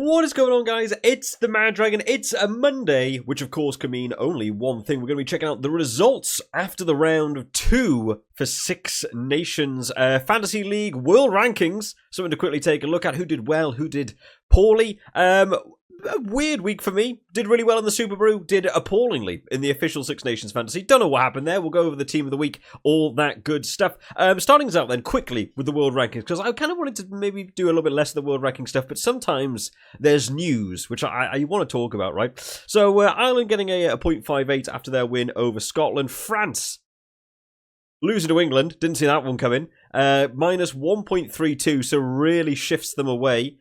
What is going on, guys? It's the MaD Dragon. It's a Monday, which of course can mean only one thing. We're going to be checking out the results after the round 2 for Six Nations Fantasy League World Rankings. Something to quickly take a look at. Who did well, who did poorly. A weird week for me. Did really well in the Superbru, did appallingly in the official Six Nations Fantasy. Don't know what happened there. We'll go over the team of the week, all that good stuff. Starting us out then quickly with the world rankings, because I kind of wanted to maybe do a little bit less of the world ranking stuff, but sometimes there's news, which I want to talk about, right? So Ireland getting a 0.58 after their win over Scotland. France losing to England, didn't see that one coming. Minus 1.32, so really shifts them away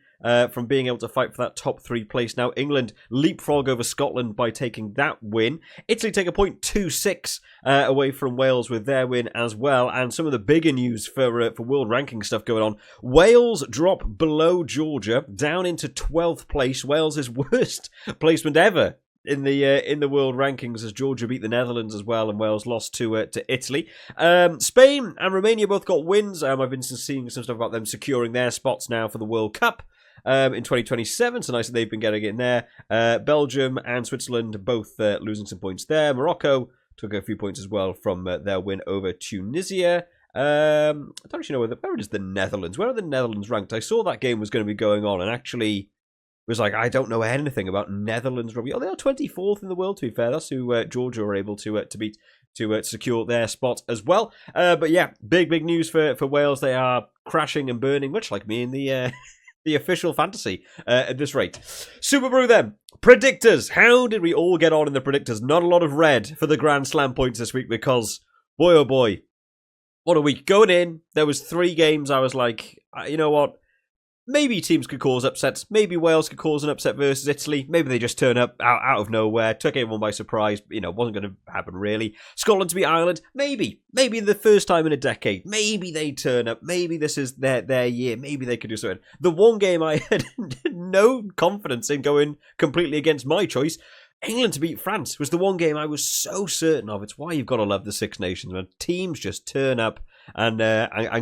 from being able to fight for that top 3 place. Now England leapfrog over Scotland by taking that win. Italy take a 0.26 away from Wales with their win as well. And some of the bigger news for world ranking stuff going on. Wales drop below Georgia down into 12th place. Wales' worst placement ever in the world rankings, as Georgia beat the Netherlands as well, and Wales lost to Italy. Spain and Romania both got wins. I've been seeing some stuff about them securing their spots now for the World Cup in 2027, so nice that they've been getting in there. Belgium and Switzerland both losing some points there. Morocco took a few points as well from their win over Tunisia. I don't actually know where is the Netherlands. Where are the Netherlands ranked? I saw that game was going to be going on, and actually was like, I don't know anything about Netherlands rugby. Oh, they are 24th in the world, to be fair. That's who Georgia were able to beat to secure their spot as well. But yeah, big news for Wales. They are crashing and burning, much like me in the the official fantasy at this rate. Superbru then. Predictors. How did we all get on in the predictors? Not a lot of red for the Grand Slam points this week because, boy oh boy, what a week. Going in, there was 3 games I was like, you know what? Maybe teams could cause upsets. Maybe Wales could cause an upset versus Italy. Maybe they just turn up out of nowhere, took everyone by surprise. You know, wasn't going to happen really. Scotland to beat Ireland. Maybe the first time in a decade. Maybe they turn up. Maybe this is their year. Maybe they could do something. The one game I had no confidence in going completely against my choice, England to beat France, was the one game I was so certain of. It's why you've got to love the Six Nations, man. Teams just turn up and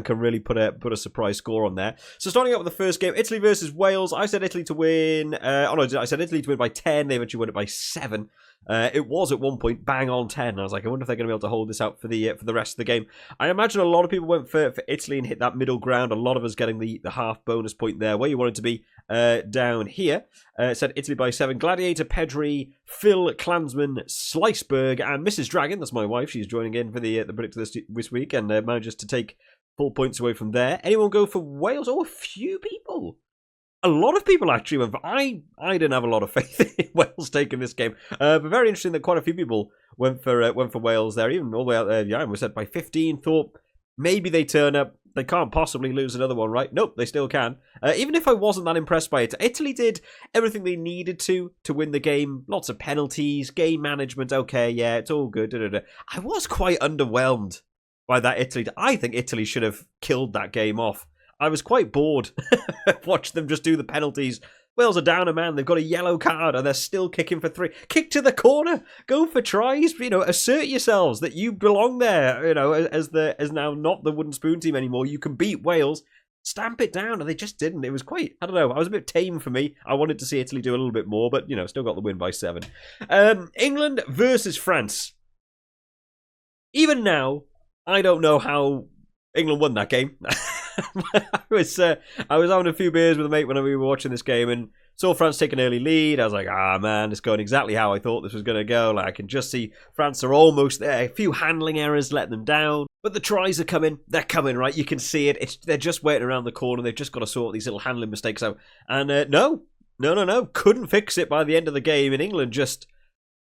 can really put a surprise score on there. So starting out with the first game, Italy versus Wales. I said Italy to win. I said Italy to win by 10. They eventually won it by 7. It was at one point bang on 10. I was like, I wonder if they're going to be able to hold this out for the rest of the game. I imagine a lot of people went for Italy and hit that middle ground. A lot of us getting the half bonus point there, where you wanted to be down here. Said Italy by 7. Gladiator, Pedri, Phil, Klansman, Sliceberg, and Mrs. Dragon. That's my wife. She's joining in for the predictor this week and manages to take full points away from there. Anyone go for Wales? Oh, a few people. A lot of people actually went for. I didn't have a lot of faith in Wales taking this game, but very interesting that quite a few people went for Wales there, even all the way out there. Yeah, I was set by 15. Thought maybe they turn up. They can't possibly lose another one, right? Nope, they still can. Even if I wasn't that impressed by it, Italy did everything they needed to win the game. Lots of penalties, game management. Okay, yeah, it's all good. I was quite underwhelmed by that Italy. I think Italy should have killed that game off. I was quite bored. Watch them just do the penalties. Wales are down a man. They've got a yellow card and they're still kicking for 3. Kick to the corner. Go for tries. You know, assert yourselves that you belong there. You know, as now not the wooden spoon team anymore. You can beat Wales. Stamp it down, and they just didn't. It was quite, I don't know, I was a bit tame for me. I wanted to see Italy do a little bit more, but, you know, still got the win by 7. England versus France. Even now, I don't know how England won that game. I was having a few beers with a mate when we were watching this game and saw France take an early lead. I was like, man, it's going exactly how I thought this was going to go. Like, I can just see France are almost there. A few handling errors let them down. But the tries are coming. They're coming, right? You can see it. They're just waiting around the corner. They've just got to sort these little handling mistakes out. And no. Couldn't fix it by the end of the game. And England just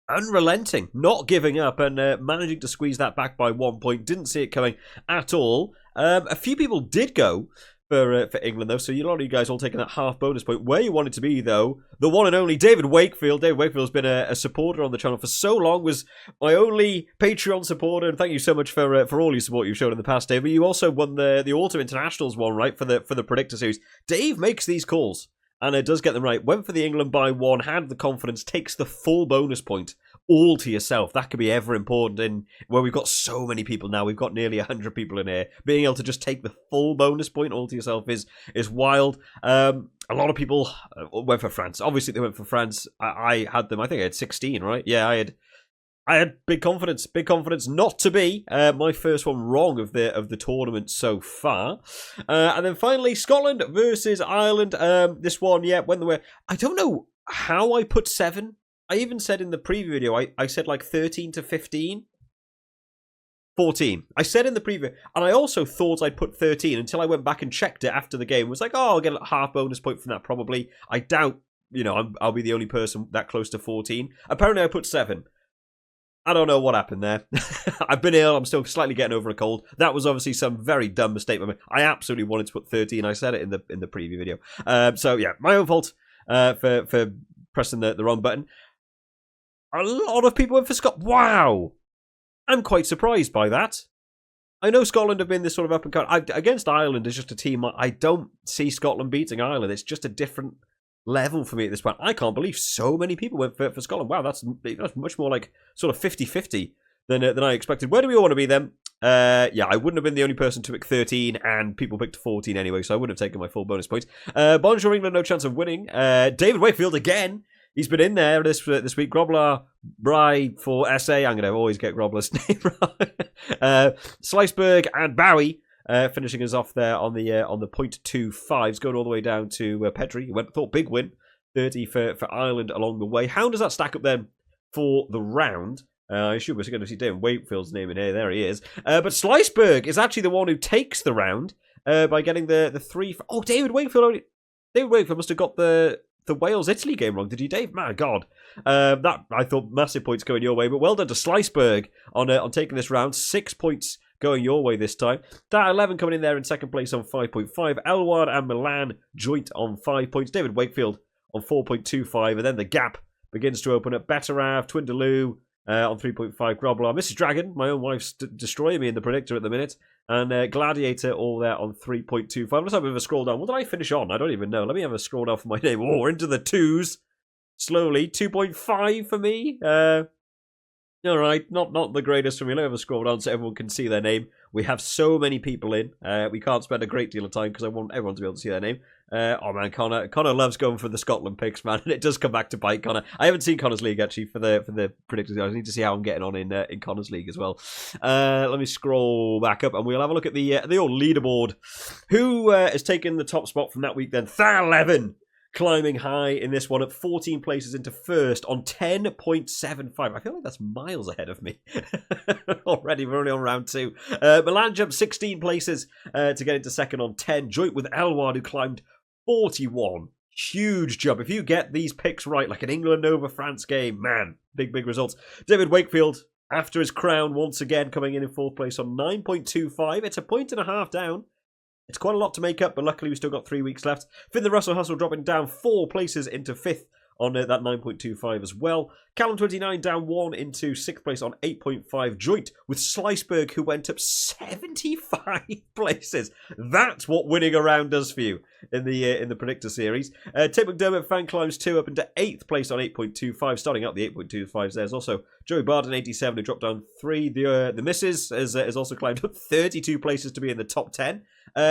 unrelenting, not giving up and managing to squeeze that back by 1 point. Didn't see it coming at all. A few people did go for England, though, so a lot of you guys all taking that half bonus point. Where you want it to be, though, the one and only David Wakefield. David Wakefield's been a supporter on the channel for so long, was my only Patreon supporter, and thank you so much for all your support you've shown in the past, Dave. But you also won the Autumn Internationals one, right, for the Predictor series. Dave makes these calls, and it does get them right. Went for the England by 1, had the confidence, takes the full bonus point all to yourself. That could be ever important in where we've got so many people now. We've got nearly 100 people in here. Being able to just take the full bonus point all to yourself is wild. A lot of people went for France. Obviously, they went for France. I had them. I think I had 16, right? Yeah, I had big confidence not to be my first one wrong of the tournament so far. And then finally, Scotland versus Ireland. This one, yeah, when they were... I don't know how I put 7. I even said in the preview video, I said like 13 to 15. 14. I said in the preview, and I also thought I'd put 13 until I went back and checked it after the game. It was like, oh, I'll get a half bonus point from that probably. I doubt, I'll be the only person that close to 14. Apparently I put 7. I don't know what happened there. I've been ill. I'm still slightly getting over a cold. That was obviously some very dumb mistake by me. I absolutely wanted to put 13. I said it in the preview video. So yeah, my own fault for pressing the wrong button. A lot of people went for Scott. Wow. I'm quite surprised by that. I know Scotland have been this sort of up and cut. Against Ireland is just a team. I don't see Scotland beating Ireland. It's just a different level for me at this point. I can't believe so many people went for Scotland. Wow, that's much more like sort of 50-50 than I expected. Where do we all want to be then? Yeah, I wouldn't have been the only person to pick 13, and people picked 14 anyway, so I wouldn't have taken my full bonus points. Bonjour England, no chance of winning. David Wakefield again. He's been in there this week. Grobler, Bry for SA. I'm going to always get Grobler's name right. Sliceberg and Bowie finishing us off there on the 0.25s, going all the way down to Pedri. Thought big win, 30 for Ireland along the way. How does that stack up then for the round? I assume we're going to see David Wakefield's name in here. There he is. But Sliceberg is actually the one who takes the round by getting the 3. Oh, David Wakefield must have got the Wales-Italy game wrong. Did you, Dave? My God. That, I thought, massive points going your way. But well done to Sliceberg on taking this round. 6 points going your way this time. That 11 coming in there in second place on 5.5. Elward and Milan joint on 5 points. David Wakefield on 4.25. And then the gap begins to open up. Betarav, Twindaloo on 3.5. Grobler. Mrs. Dragon, my own wife's destroying me in the predictor at the minute. And Gladiator all there on 3.25. Let's have a bit of a scroll down. What did I finish on? I don't even know. Let me have a scroll down for my name. Oh, we're into the 2s. Slowly. 2.5 for me. All right. Not the greatest for me. Let me have a scroll down so everyone can see their name. We have so many people in. We can't spend a great deal of time because I want everyone to be able to see their name. Oh man, Connor loves going for the Scotland picks, man, and it does come back to bite Connor. I haven't seen Connor's league actually for the predictors. I need to see how I'm getting on in Connor's league as well. Let me scroll back up and we'll have a look at the old leaderboard. Who has taken the top spot from that week then? Thar11 climbing high in this one at 14 places into first on 10.75. I feel like that's miles ahead of me already. We're only on round 2. Milan jumped 16 places to get into second on 10. Joint with Elward, who climbed 41. Huge jump. If you get these picks right, like an England over France game, man, big results. David Wakefield, after his crown, once again coming in fourth place on 9.25. It's a 1.5 down. It's quite a lot to make up, but luckily we've still got 3 weeks left. Finn the Russell Hustle dropping down 4 places into 5th on that 9.25 as well. Callum29 down 1 into 6th place on 8.5. Joint with Sliceberg, who went up 75 places. That's what winning around does for you in the Predictor series. Tim McDermott fan climbs 2 up into 8th place on 8.25. Starting out the 8.25s, there's also Joey Barden 87 who dropped down 3. The Misses has also climbed up 32 places to be in the top 10.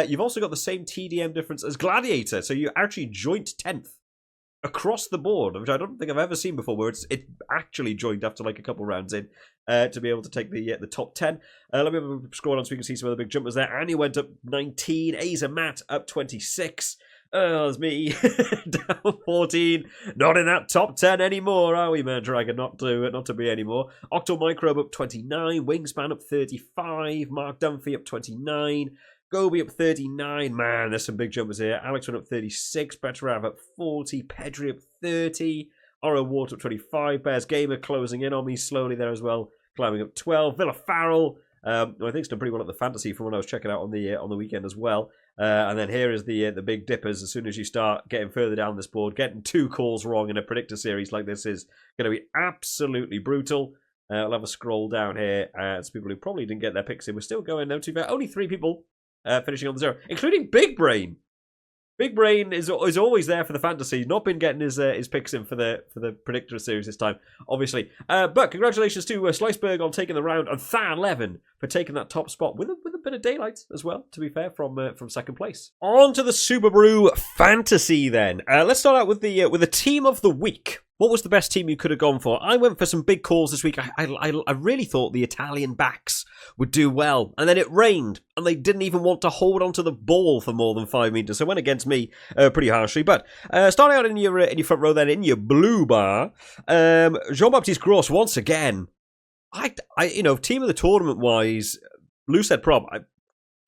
You've also got the same TDM difference as Gladiator, so you actually joint 10th across the board, which I don't think I've ever seen before, where it's actually joined after like a couple rounds in to be able to take the top 10. Let me scroll on so we can see some of the big jumpers there. Annie went up 19. Asa Matt up 26. There's me down 14. Not in that top 10 anymore, are we, MaD Dragon? Not to be anymore. Octo Microbe up 29. Wingspan up 35. Mark Dunphy up 29. Gobi up 39. Man, there's some big jumpers here. Alex went up 36. Betarav up 40. Pedri up 30. Oro Water up 25. Bears Gamer closing in on me slowly there as well, climbing up 12. Villa Farrell, I think it's done pretty well at the fantasy from when I was checking out on the weekend as well. And then here is the big dippers. As soon as you start getting further down this board, getting 2 calls wrong in a predictor series like this is going to be absolutely brutal. I'll have a scroll down here. It's people who probably didn't get their picks in. We're still going now. Too bad. Only 3 people finishing on the 0, including Big Brain. Big Brain is always there for the fantasy. Not been getting his picks in for the Predictor series this time, obviously. But congratulations to Sliceberg on taking the round, and Than11 for taking that top spot with a bit of daylight as well. To be fair, from second place. On to the Superbru Fantasy then. Let's start out with the team of the week. What was the best team you could have gone for? I went for some big calls this week. I really thought the Italian backs would do well. And then it rained. And they didn't even want to hold onto the ball for more than 5 meters. So it went against me pretty harshly. But starting out in your front row then, in your blue bar, Jean-Baptiste Gros once again. Team of the tournament wise, Lucid Prop.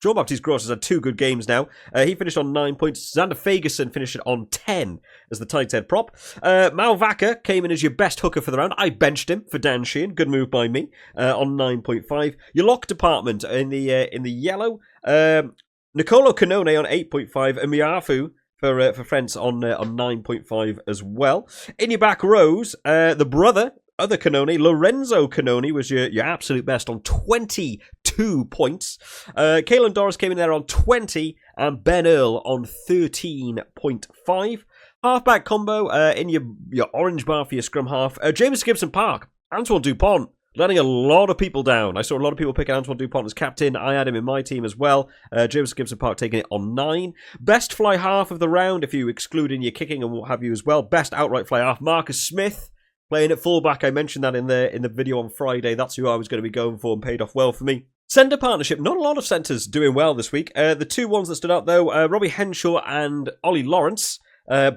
Jean-Baptiste Gros has had 2 good games now. He finished on 9 points. Xander Fagerson finished on 10 as the tight head prop. Mal Vaca came in as your best hooker for the round. I benched him for Dan Sheehan. Good move by me on 9.5. Your lock department in the yellow. Nicolo Canone on 8.5 and Miafu for friends on 9.5 as well. In your back rows, the other Canone, Lorenzo Canone, was your absolute best on 22 points. Kalen Doris came in there on 20, and Ben Earl on 13.5. Halfback combo in your orange bar for your scrum half. James Gibson Park, Antoine Dupont, letting a lot of people down. I saw a lot of people picking Antoine Dupont as captain. I had him in my team as well. James Gibson Park taking it on 9. Best fly half of the round, if you exclude in your kicking and what have you as well. Best outright fly half, Marcus Smith. Playing at fullback, I mentioned that in the video on Friday. That's who I was going to be going for and paid off well for me. Centre partnership, not a lot of centres doing well this week. The 2 ones that stood out though, Robbie Henshaw and Ollie Lawrence,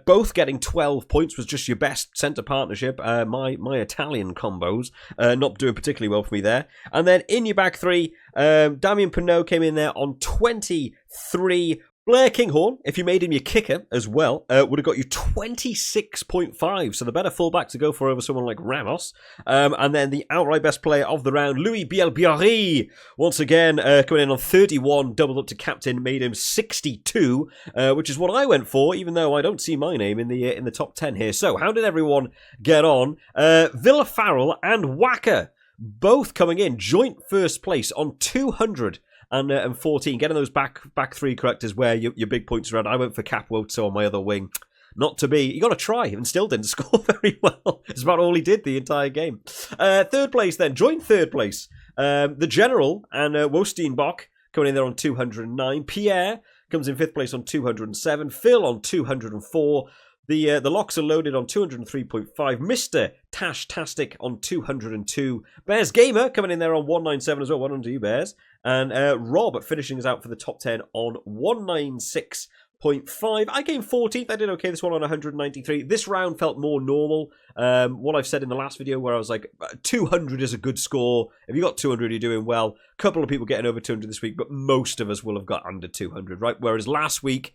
both getting 12 points, was just your best centre partnership. My Italian combos not doing particularly well for me there. And then in your back 3, Damien Pinot came in there on 23. Blair Kinghorn, if you made him your kicker as well, would have got you 26.5. So the better fullback to go for over someone like Ramos. And then the outright best player of the round, Louis Bielbiarri, once again coming in on 31, doubled up to captain, made him 62, which is what I went for, even though I don't see my name in the top 10 here. So how did everyone get on? Villa Farrell and Wacker, both coming in joint first place on 200. And 14, getting those back 3 correct is where your big points around. I went for Capwoto on my other wing. Not to be. He got a try and still didn't score very well. It's about all he did the entire game. Third place then, joint third place. The General and Wosteenbach coming in there on 209. Pierre comes in 5th place on 207. Phil on 204. The locks are loaded on 203.5. Mr. Tash-tastic on 202. Bears Gamer coming in there on 197 as well. Well done to you, Bears. And Rob finishing us out for the top 10 on 196.5. I came 14th. I did okay this one on 193. This round felt more normal. What I've said in the last video where I was like, 200 is a good score. If you got 200, you're doing well. A couple of people getting over 200 this week, but most of us will have got under 200, right? Whereas last week,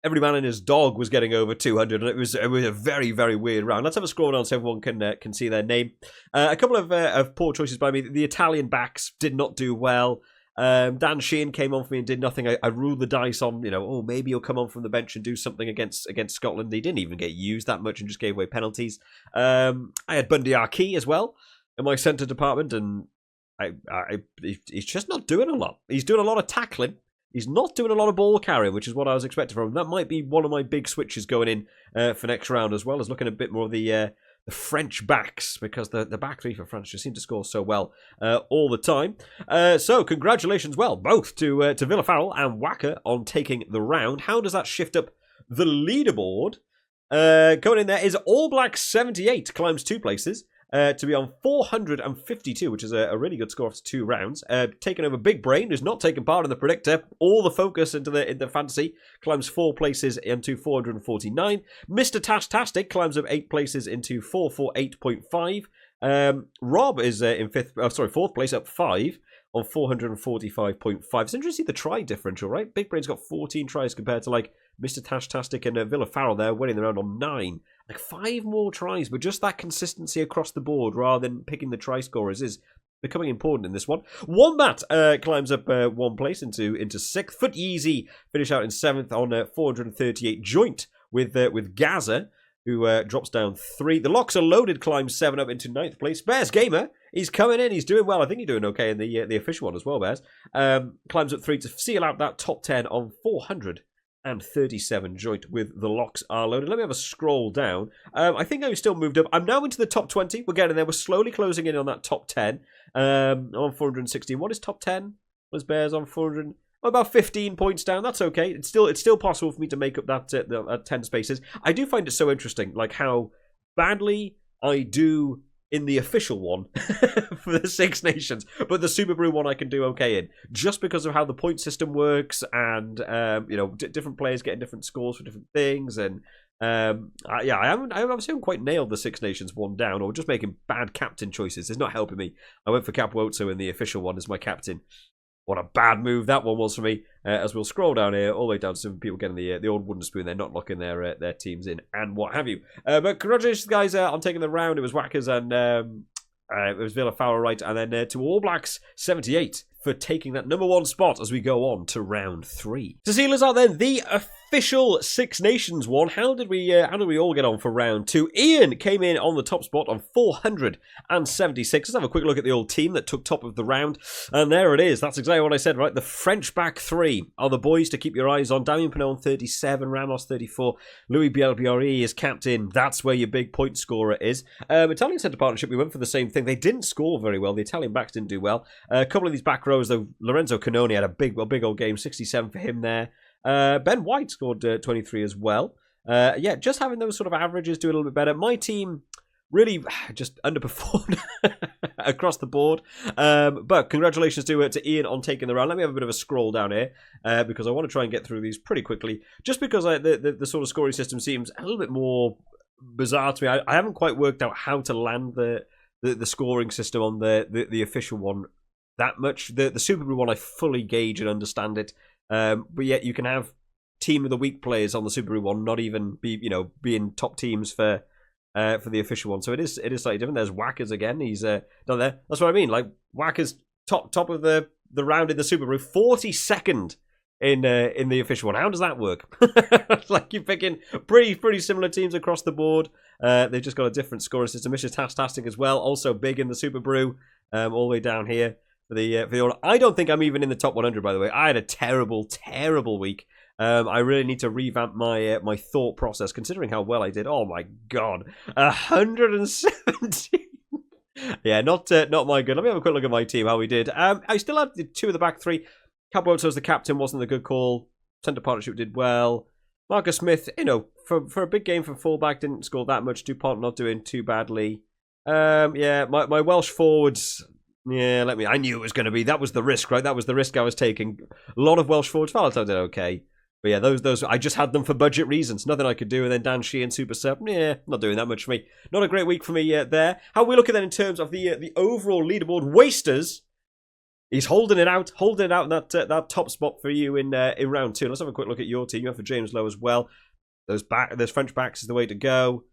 every man and his dog was getting over 200, and it was a very, very weird round. Let's have a scroll down so everyone can see their name. A couple of poor choices by me. The Italian backs did not do well. Dan Sheehan came on for me and did nothing. I ruled the dice on, maybe he'll come on from the bench and do something against Scotland. He didn't even get used that much and just gave away penalties. I had Bundy Arki as well in my centre department, and he's just not doing a lot. He's doing a lot of tackling. He's not doing a lot of ball carrying, which is what I was expecting from him. That might be one of my big switches going in for next round, as well as looking a bit more of the French backs, because the back 3 for France just seem to score so well all the time. So congratulations, both to Villa Farrell and Wacker on taking the round. How does that shift up the leaderboard? Going in there is All Black 78, climbs 2 places. To be on 452, which is a really good score after 2 rounds. Taking over Big Brain, who's not taking part in the Predictor. All the focus into the fantasy. Climbs 4 places into 449. Mr. Tash-tastic climbs up 8 places into 448.5. Rob is in 4th place, up 5 on 445.5. It's interesting to see the try differential, right? Big Brain's got 14 tries compared to Mr. Tash-tastic and Villa Farrell there, winning the round on 9. 5 more tries, but just that consistency across the board rather than picking the try scorers is becoming important in this one. Wombat climbs up 1 place into 6th. Foot Easy finish out in 7th on 438 joint with Gaza, who drops down 3. The Locks Are Loaded climbs 7 up into 9th place. Bears Gamer, he's coming in. He's doing well. I think he's doing okay in the official one as well, Bears. Climbs up 3 to seal out that top 10 on 400. and 37 joint with the locks are loaded. Let me have a scroll down. I think I've still moved up. I'm now into the top 20. We're getting there. We're slowly closing in on that top 10. On 416. What is top 10? Was Bears on 400? About 15 points down. That's okay. It's still possible for me to make up that 10 spaces. I do find it so interesting, like how badly I do in the official one for the Six Nations, but the Superbru one I can do okay in, just because of how the point system works, and different players getting different scores for different things, and I haven't quite nailed the Six Nations one down, or just making bad captain choices. It's not helping me. I went for Capwozo in the official one as my captain. What a bad move that one was for me. As we'll scroll down here, all the way down to some people getting the old wooden spoon. They're not locking their teams in and what have you. But congratulations, guys, on taking the round. It was Whackers and it was Villa Fowler right. And then to All Blacks 78 for taking that number 1 spot as we go on to round 3. To seal us out then, the official Six Nations one. How did we all get on for round 2? Ian came in on the top spot on 476. Let's have a quick look at the old team that took top of the round. And there it is. That's exactly what I said, right? The French back 3 are the boys to keep your eyes on. Damien Pinot on 37, Ramos 34, Louis Bielbiori is captain. That's where your big point scorer is. Italian centre partnership, we went for the same thing. They didn't score very well. The Italian backs didn't do well. A couple of these back rows, though, Lorenzo Canoni had a big old game, 67 for him there. Ben White scored 23 as well. Just having those sort of averages do a little bit better. My team really just underperformed across the board. But congratulations to Ian on taking the round. Let me have a bit of a scroll down here because I want to try and get through these pretty quickly. Just because the sort of scoring system seems a little bit more bizarre to me. I haven't quite worked out how to land the scoring system on the official one that much. The Superbru one I fully gauge and understand it. But yet you can have team of the week players on the Superbru one not even being top teams for the official one. So it is slightly different. There's Whackers again. He's down there. That's what I mean. Like Whackers top of the round in the Superbru, 42nd in the official one. How does that work? Like you're picking pretty similar teams across the board. They've just got a different scoring system. Mr. Tastic as well, also big in the Superbru, all the way down here. For the order. I don't think I'm even in the top 100, by the way. I had a terrible week. I really need to revamp my thought process, considering how well I did. Oh my god, 117. Yeah, not my good. Let me have a quick look at my team, how we did. I still had the 2 of the back 3. Capwozo as the captain wasn't a good call. Centre partnership did well. Marcus Smith, for a big game for fullback, didn't score that much. DuPont not doing too badly. My Welsh forwards. Yeah, I knew it was going to be. That was the risk, right? That was the risk I was taking. A lot of Welsh forwards. Valentine did okay. But yeah, those I just had them for budget reasons. Nothing I could do. And then Dan Sheehan, Super Sub. Yeah, not doing that much for me. Not a great week for me there. How are we looking then in terms of the overall leaderboard? Wasters. He's holding it out in that top spot for you in round 2. Let's have a quick look at your team. You have for James Lowe as well. Those French backs is the way to go.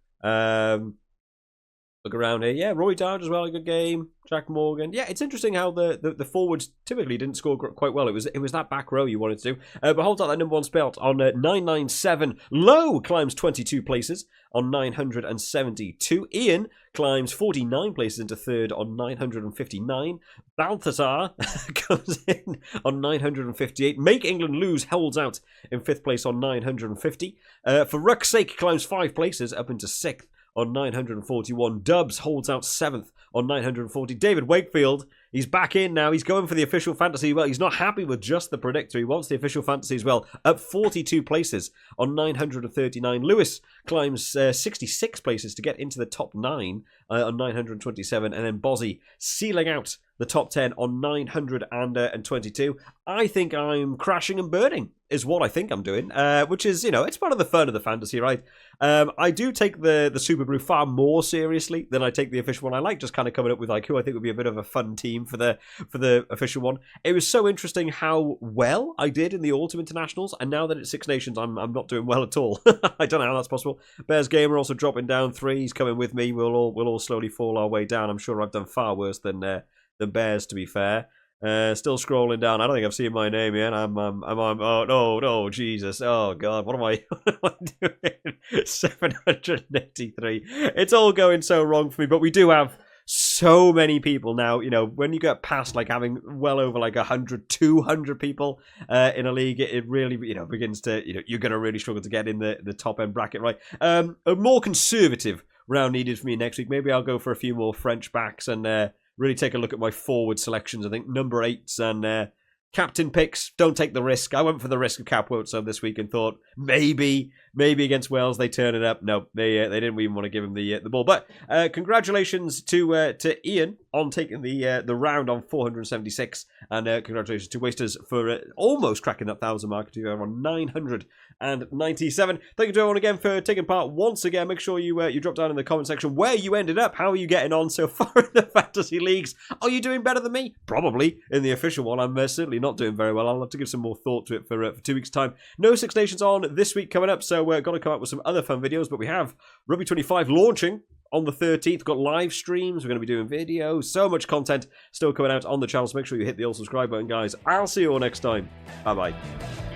Look around here. Yeah, Roy Dodge as well, a good game. Jack Morgan. Yeah, it's interesting how the forwards typically didn't score quite well. It was that back row you wanted to do. But holds out that number 1 spot on 997. Low climbs 22 places on 972. Ian climbs 49 places into 3rd on 959. Balthazar comes in on 958. Make England Lose holds out in 5th place on 950. For Ruck's sake, climbs 5 places up into 6th. On 941. Dubs holds out 7th on 940. David Wakefield, he's back in now. He's going for the official fantasy. Well, he's not happy with just the predictor. He wants the official fantasy as well. Up 42 places on 939. Lewis climbs 66 places to get into the top 9 on 927. And then Bozzy sealing out the top 10 on 922. I think I'm crashing and burning is what I think I'm doing, which is, it's part of the fun of the fantasy, right? I do take the Superbru far more seriously than I take the official one. I like just kind of coming up with like who I think would be a bit of a fun team for the official one. It was so interesting how well I did in the Autumn Internationals, and now that it's Six Nations, I'm not doing well at all. I don't know how that's possible. Bears Gamer also dropping down 3. He's coming with me. We'll all slowly fall our way down. I'm sure I've done far worse than Bears, to be fair. Still scrolling down. I don't think I've seen my name yet. I'm on. Oh no, Jesus! Oh God, what am I doing? 783. It's all going so wrong for me. But we do have so many people now. You know, when you get past like having well over like 100, 200 people in a league, it really, you know, begins to, you know, you're going to really struggle to get in the top end bracket, right? A more conservative round needed for me next week. Maybe I'll go for a few more French backs and really take a look at my forward selections. I think number 8s and captain picks. Don't take the risk. I went for the risk of Cap Wotso this week and thought maybe against Wales they turn it up. No, they didn't even want to give him the ball. But congratulations to Ian on taking the round on 476, and congratulations to Wasters for almost cracking that 1,000 mark. To on 997. Thank you to everyone again for taking part once again. Make sure you drop down in the comment section where you ended up. How are you getting on so far in the fantasy leagues? Are you doing better than me? Probably in the official one. I'm certainly not doing very well. I'll have to give some more thought to it for 2 weeks' time. No Six Nations on this week coming up, so we're going to come up with some other fun videos, but we have Rugby 25 launching on the 13th. We've got live streams. We're going to be doing videos. So much content still coming out on the channel, so make sure you hit the old subscribe button, guys. I'll see you all next time. Bye-bye.